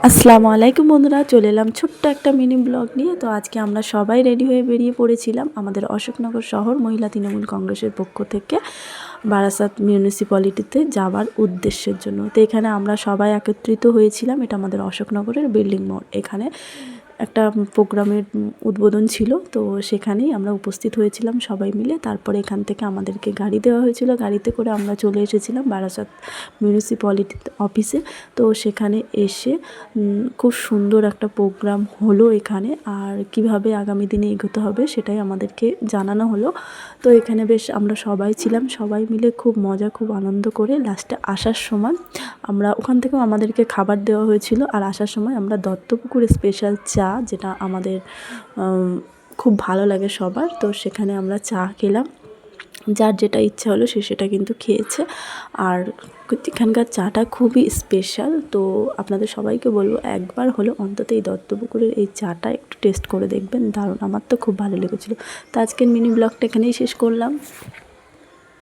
আসসালামু আলাইকুম বন্ধুরা, চলে এলাম ছোট্ট একটা মিনি ব্লগ নিয়ে। তো আজকে আমরা সবাই রেডি হয়ে বেরিয়ে পড়েছিলাম আমাদের অশোকনগর শহর মহিলা তৃণমূল কংগ্রেসের পক্ষ থেকে বারাসাত মিউনিসিপ্যালিটিতে যাওয়ার উদ্দেশ্যের জন্য। তো এখানে আমরা সবাই একত্রিত হয়েছিলাম। এটা আমাদের অশোকনগরের বিল্ডিং মোড়। এখানে একটা প্রোগ্রামের উদ্বোধন ছিল, তো সেখানেই আমরা উপস্থিত হয়েছিলাম সবাই মিলে। তারপরে এখান থেকে আমাদেরকে গাড়ি দেওয়া হয়েছিল, গাড়িতে করে আমরা চলে এসেছিলাম বারাসাত মিউনিসিপ্যালিটি অফিসে। তো সেখানে এসে খুব সুন্দর একটা প্রোগ্রাম হলো এখানে। আর কিভাবে আগামী দিনে এগোতে হবে সেটাই আমাদেরকে জানানো হলো। তো এখানে বেশ আমরা সবাই ছিলাম, সবাই মিলে খুব মজা খুব আনন্দ করে লাস্টে আসার সময় আমরা ওখান থেকেও আমাদেরকে খাবার দেওয়া হয়েছিল। আর আসার সময় আমরা দত্তপুকুর স্পেশাল চা, যেটা আমাদের খুব ভালো লাগে সবার, তো সেখানে আমরা চা খেলাম। যার যেটা ইচ্ছা হলো সে সেটা কিন্তু খেয়েছে। আর এখানকার চাটা খুবই স্পেশাল। তো আপনাদের সবাইকে বলবো একবার হলো অন্তত এই দত্তপুকুরের এই চাটা একটু টেস্ট করে দেখবেন, দারুণ। আমার তো খুব ভালো লেগেছিলো। তো আজকের মিনি ব্লগটা এখানেই শেষ করলাম।